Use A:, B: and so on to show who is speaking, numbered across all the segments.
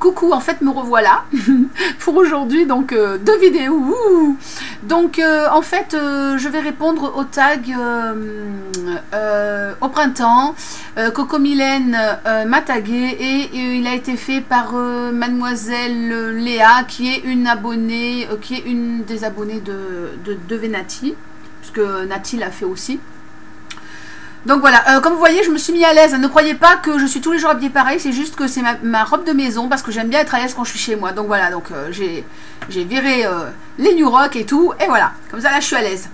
A: coucou, en fait me revoilà pour aujourd'hui, donc 2 vidéos. Donc en fait je vais répondre au tag au printemps. Coco Mylène m'a tagué et il a été fait par mademoiselle Léa, qui est une abonnée, qui est une des abonnées de Venati, puisque Nati l'a fait aussi. Donc voilà, comme vous voyez, je me suis mis à l'aise. Ne croyez pas que je suis tous les jours habillée pareil, c'est juste que c'est ma robe de maison, parce que j'aime bien être à l'aise quand je suis chez moi. Donc voilà, donc j'ai viré les New Rock et tout, et voilà, comme ça là je suis à l'aise.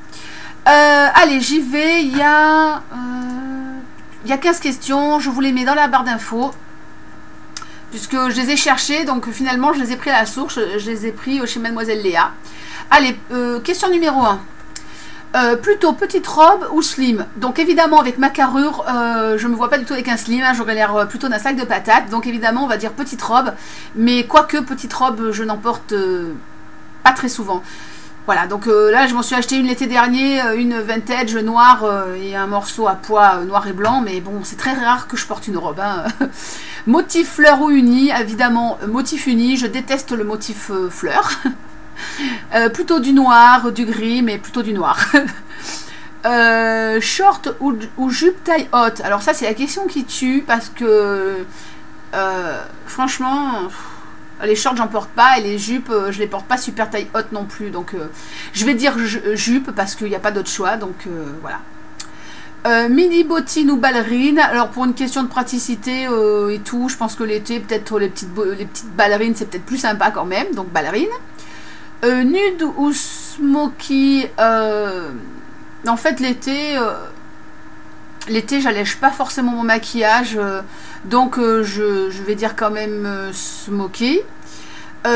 A: Allez, j'y vais, il y a 15 questions, je vous les mets dans la barre d'infos, puisque je les ai cherchées, donc finalement je les ai pris à la source, je les ai pris chez mademoiselle Léa. Allez, question numéro 1. Plutôt petite robe ou slim? Donc évidemment avec ma carrure je me vois pas du tout avec un slim, hein, j'aurais l'air plutôt d'un sac de patates, donc évidemment on va dire petite robe, mais quoique petite robe je n'en porte pas très souvent. Voilà, donc là je m'en suis acheté une l'été dernier, une vintage noire et un morceau à pois noir et blanc, mais bon c'est très rare que je porte une robe, hein. Motif fleur ou uni? Évidemment motif uni, je déteste le motif fleur. Plutôt du noir, du gris, mais plutôt du noir. Short ou jupe taille haute? Alors ça c'est la question qui tue, parce que franchement les shorts j'en porte pas, et les jupes je les porte pas super taille haute non plus, donc je vais dire jupe parce qu'il n'y a pas d'autre choix, donc voilà. Mini bottine ou ballerine? Alors pour une question de praticité et tout, je pense que l'été peut-être les petites ballerines c'est peut-être plus sympa quand même, donc ballerine. Nude ou smoky? En fait l'été j'allège pas forcément mon maquillage, donc je vais dire quand même smoky.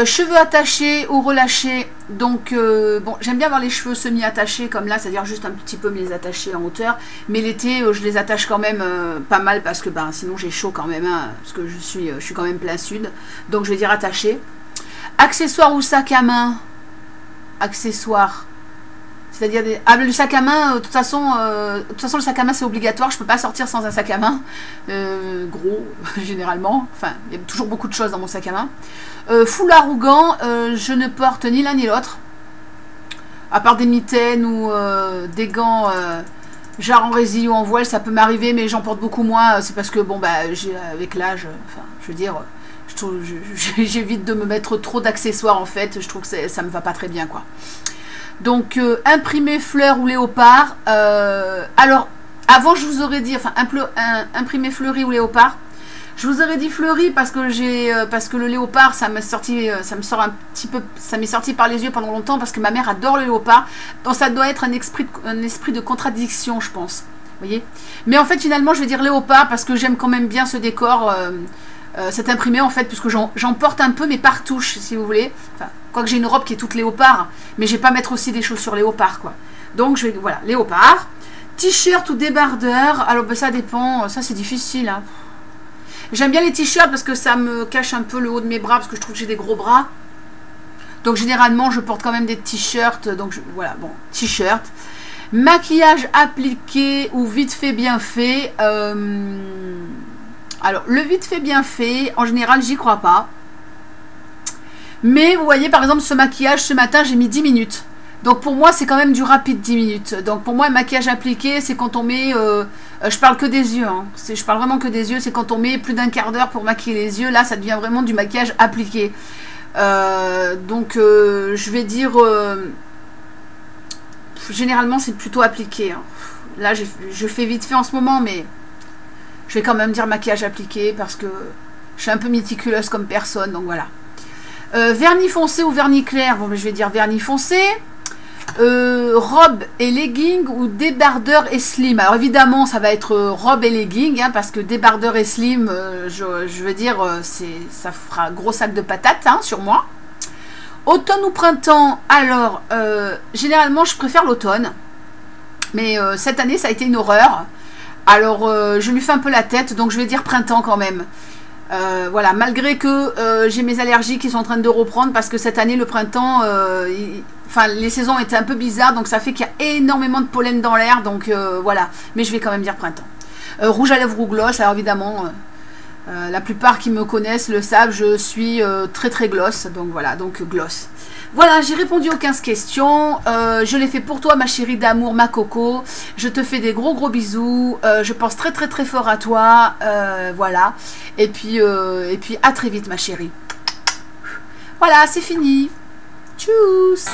A: Cheveux attachés ou relâchés? Donc bon, j'aime bien avoir les cheveux semi attachés comme là, c'est à dire juste un petit peu me les attacher en hauteur, mais l'été je les attache quand même pas mal, parce que ben sinon j'ai chaud quand même, hein, parce que je suis quand même plein sud, donc je vais dire attaché. Accessoires ou sac à main? Accessoires, c'est-à-dire le sac à main, de toute façon le sac à main c'est obligatoire, je peux pas sortir sans un sac à main gros généralement, enfin il y a toujours beaucoup de choses dans mon sac à main. Foulard ou gants? Je ne porte ni l'un ni l'autre, à part des mitaines ou des gants genre en résille ou en voile, ça peut m'arriver, mais j'en porte beaucoup moins, c'est parce que bon bah avec l'âge, enfin je veux dire, j'évite de me mettre trop d'accessoires en fait, je trouve que ça me va pas très bien quoi. Donc imprimé fleur ou léopard? Alors avant je vous aurais dit, enfin imprimé fleuri ou léopard, je vous aurais dit fleuri parce que le léopard ça m'est sorti par les yeux pendant longtemps, parce que ma mère adore le léopard, donc ça doit être un esprit de contradiction je pense, vous voyez. Mais en fait finalement je vais dire léopard parce que j'aime quand même bien ce décor, cet imprimé en fait, puisque j'en porte un peu mais par touche si vous voulez, enfin, quoique j'ai une robe qui est toute léopard, mais je vais pas mettre aussi des chaussures léopard quoi, donc je vais, voilà, léopard. T-shirt ou débardeur? Alors ben, ça dépend, ça c'est difficile, hein. J'aime bien les t-shirts parce que ça me cache un peu le haut de mes bras, parce que je trouve que j'ai des gros bras, donc généralement je porte quand même des t-shirts, donc voilà, bon, t-shirt. Maquillage appliqué ou vite fait bien fait? Alors, le vite fait bien fait, en général, j'y crois pas. Mais vous voyez, par exemple, ce maquillage, ce matin, j'ai mis 10 minutes. Donc, pour moi, c'est quand même du rapide 10 minutes. Donc, pour moi, un maquillage appliqué, c'est quand on met... je parle que des yeux. Hein. Je parle vraiment que des yeux. C'est quand on met plus d'un quart d'heure pour maquiller les yeux. Là, ça devient vraiment du maquillage appliqué. Donc, je vais dire... généralement, c'est plutôt appliqué. Hein. Là, je fais vite fait en ce moment, mais... je vais quand même dire maquillage appliqué parce que je suis un peu méticuleuse comme personne, donc voilà. Vernis foncé ou vernis clair? Bon, mais je vais dire vernis foncé. Robe et legging ou débardeur et slim? Alors évidemment, ça va être robe et legging, hein, parce que débardeur et slim, je veux dire, ça fera gros sac de patates hein, sur moi. Automne ou printemps? Alors, généralement, je préfère l'automne, mais cette année, ça a été une horreur. Alors, je lui fais un peu la tête, donc je vais dire printemps quand même. Voilà, malgré que j'ai mes allergies qui sont en train de reprendre, parce que cette année, le printemps, enfin, les saisons étaient un peu bizarres, donc ça fait qu'il y a énormément de pollen dans l'air, donc voilà. Mais je vais quand même dire printemps. Rouge à lèvres ou gloss, alors évidemment, La plupart qui me connaissent le savent, je suis très très gloss, donc voilà, donc gloss. Voilà, j'ai répondu aux 15 questions, je l'ai fait pour toi ma chérie d'amour, ma coco, je te fais des gros gros bisous, je pense très très très fort à toi, voilà, et puis à très vite ma chérie. Voilà, c'est fini, tchuss.